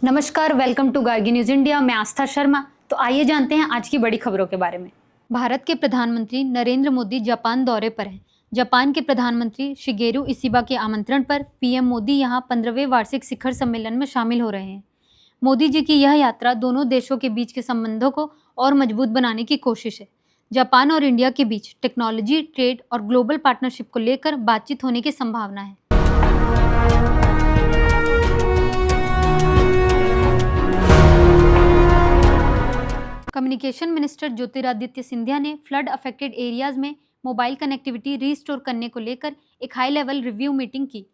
नमस्कार, welcome to Gargi news India. मैं आस्था शर्मा। तो आइए जानते हैं आज की बड़ी खबरों के बारे में। भारत के प्रधानमंत्री नरेंद्र मोदी जापान दौरे पर हैं। जापान के प्रधानमंत्री शिगेरू इशिबा के आमंत्रण पर पीएम मोदी यहां 15वें वार्षिक शिखर सम्मेलन में शामिल हो रहे हैं। मोदी जी की यह यात्रा दोनों देशों के बीच के संबंधों को और मजबूत बनाने की कोशिश है। जापान और इंडिया के बीच टेक्नोलॉजी, ट्रेड और ग्लोबल पार्टनरशिप को लेकर बातचीत होने की संभावना है। कम्युनिकेशन मिनिस्टर ज्योतिरादित्य सिंधिया ने फ्लड अफेक्टेड एरियाज में मोबाइल कनेक्टिविटी रीस्टोर करने को लेकर एक हाई लेवल रिव्यू मीटिंग की।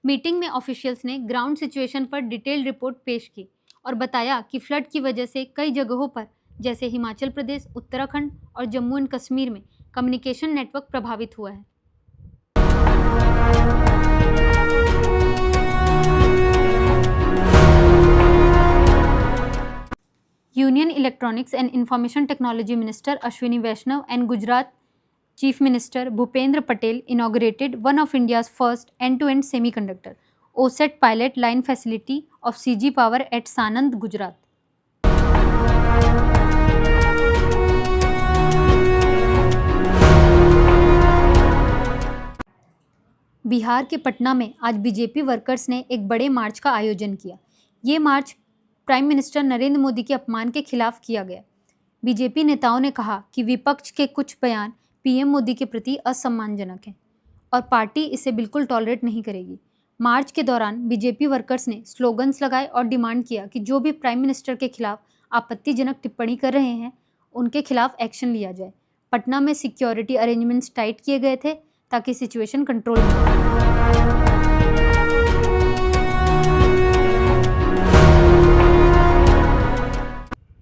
मीटिंग में ऑफिशियल्स ने ग्राउंड सिचुएशन पर डिटेल्ड रिपोर्ट पेश की और बताया कि फ्लड की वजह से कई जगहों पर जैसे हिमाचल प्रदेश, उत्तराखंड और जम्मू एंड कश्मीर में कम्युनिकेशन नेटवर्क प्रभावित हुआ है। Union electronics and information technology minister Ashwini Vaishnav and Gujarat chief minister Bhupendra Patel inaugurated one of India's first end-to-end semiconductor OSAT pilot line facility of CG Power at Sanand, Gujarat. Bihar के पटना में आज बीजेपी वर्कर्स ने एक बड़े मार्च का आयोजन किया। ये मार्च प्राइम मिनिस्टर नरेंद्र मोदी के अपमान के खिलाफ किया गया। बीजेपी नेताओं ने कहा कि विपक्ष के कुछ बयान पीएम मोदी के प्रति असम्मानजनक हैं और पार्टी इसे बिल्कुल टॉलरेट नहीं करेगी। मार्च के दौरान बीजेपी वर्कर्स ने स्लोगन्स लगाए और डिमांड किया कि जो भी प्राइम मिनिस्टर के खिलाफ आपत्तिजनक टिप्पणी कर रहे हैं उनके खिलाफ एक्शन लिया जाए। पटना में सिक्योरिटी अरेंजमेंट्स टाइट किए गए थे ताकि सिचुएशन कंट्रोल में रहे।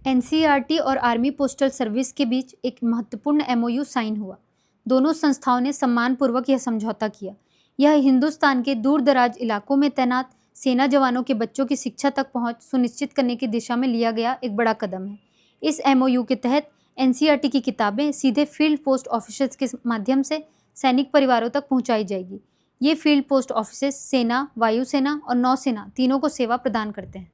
एनसीईआरटी और आर्मी पोस्टल सर्विस के बीच एक महत्वपूर्ण एमओयू साइन हुआ। दोनों संस्थाओं ने सम्मानपूर्वक यह समझौता किया। यह हिंदुस्तान के दूर दराज इलाकों में तैनात सेना जवानों के बच्चों की शिक्षा तक पहुंच सुनिश्चित करने की दिशा में लिया गया एक बड़ा कदम है। इस एमओयू के तहत एनसीईआरटी की किताबें सीधे फील्ड पोस्ट ऑफिसेज के माध्यम से सैनिक परिवारों तक पहुँचाई जाएगी। ये फील्ड पोस्ट ऑफिसेज सेना, वायुसेना और नौसेना तीनों को सेवा प्रदान करते हैं।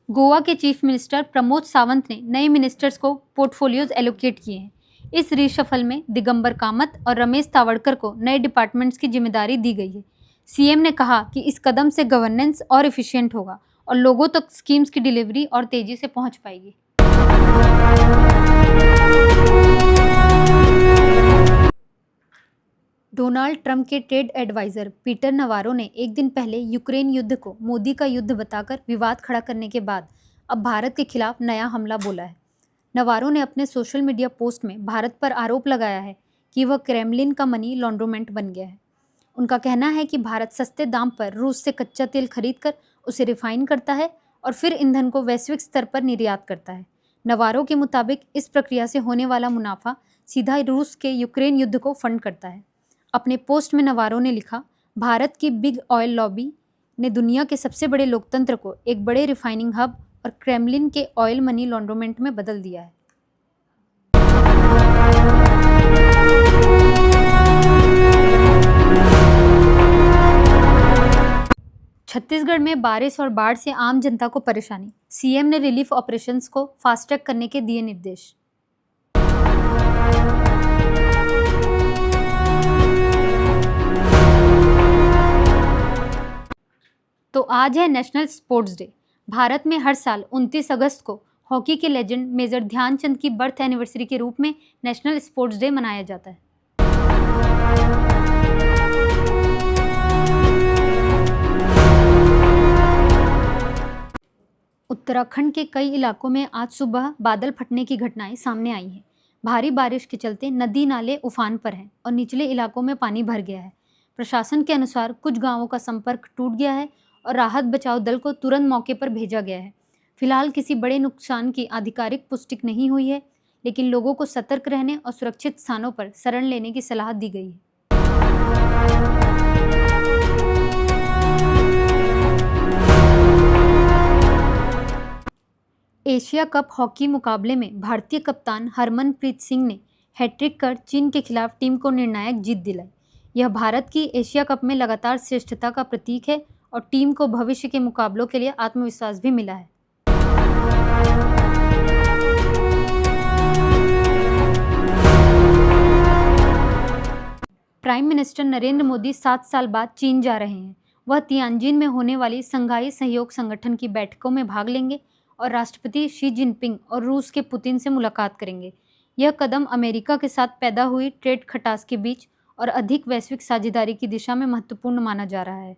गोवा के चीफ मिनिस्टर प्रमोद सावंत ने नए मिनिस्टर्स को पोर्टफोलियोज एलोकेट किए हैं। इस रीशफल में दिगंबर कामत और रमेश तावड़कर को नए डिपार्टमेंट्स की जिम्मेदारी दी गई है। सीएम ने कहा कि इस कदम से गवर्नेंस और एफिशिएंट होगा और लोगों तक स्कीम्स की डिलीवरी और तेजी से पहुंच पाएगी। डोनाल्ड ट्रंप के ट्रेड एडवाइजर पीटर नवारो ने एक दिन पहले यूक्रेन युद्ध को मोदी का युद्ध बताकर विवाद खड़ा करने के बाद अब भारत के खिलाफ नया हमला बोला है। नवारो ने अपने सोशल मीडिया पोस्ट में भारत पर आरोप लगाया है कि वह क्रेमलिन का मनी लॉन्ड्रोमेंट बन गया है। उनका कहना है कि भारत सस्ते दाम पर रूस से कच्चा तेल खरीदकर उसे रिफाइन करता है और फिर ईंधन को वैश्विक स्तर पर निर्यात करता है। नवारो के मुताबिक इस प्रक्रिया से होने वाला मुनाफा सीधा रूस के यूक्रेन युद्ध को फंड करता है। अपने पोस्ट में नवारो ने लिखा, भारत की बिग ऑयल लॉबी ने दुनिया के सबसे बड़े लोकतंत्र को एक बड़े रिफाइनिंग हब और क्रेमलिन के ऑयल मनी लॉन्ड्रोमेंट में बदल दिया है। छत्तीसगढ़ में बारिश और बाढ़ से आम जनता को परेशानी। सीएम ने रिलीफ ऑपरेशंस को फास्ट ट्रैक करने के दिए निर्देश। तो आज है नेशनल स्पोर्ट्स डे। भारत में हर साल 29 अगस्त को हॉकी के लेजेंड मेजर ध्यानचंद की बर्थ एनिवर्सरी के रूप में नेशनल स्पोर्ट्स डे मनाया जाता है। उत्तराखंड के कई इलाकों में आज सुबह बादल फटने की घटनाएं सामने आई हैं। भारी बारिश के चलते नदी नाले उफान पर हैं और निचले इलाकों में पानी भर गया है। प्रशासन के अनुसार कुछ गांवों का संपर्क टूट गया है और राहत बचाव दल को तुरंत मौके पर भेजा गया है। फिलहाल किसी बड़े नुकसान की आधिकारिक पुष्टि नहीं हुई है, लेकिन लोगों को सतर्क रहने और सुरक्षित स्थानों पर शरण लेने की सलाह दी गई है। एशिया कप हॉकी मुकाबले में भारतीय कप्तान हरमनप्रीत सिंह ने हैट्रिक कर चीन के खिलाफ टीम को निर्णायक जीत दिलाई। यह भारत की एशिया कप में लगातार श्रेष्ठता का प्रतीक है और टीम को भविष्य के मुकाबलों के लिए आत्मविश्वास भी मिला है। प्राइम मिनिस्टर नरेंद्र मोदी 7 साल बाद चीन जा रहे हैं। वह तियानजिन में होने वाली संघाई सहयोग संगठन की बैठकों में भाग लेंगे और राष्ट्रपति शी जिनपिंग और रूस के पुतिन से मुलाकात करेंगे। यह कदम अमेरिका के साथ पैदा हुई ट्रेड खटास के बीच और अधिक वैश्विक साझेदारी की दिशा में महत्वपूर्ण माना जा रहा है।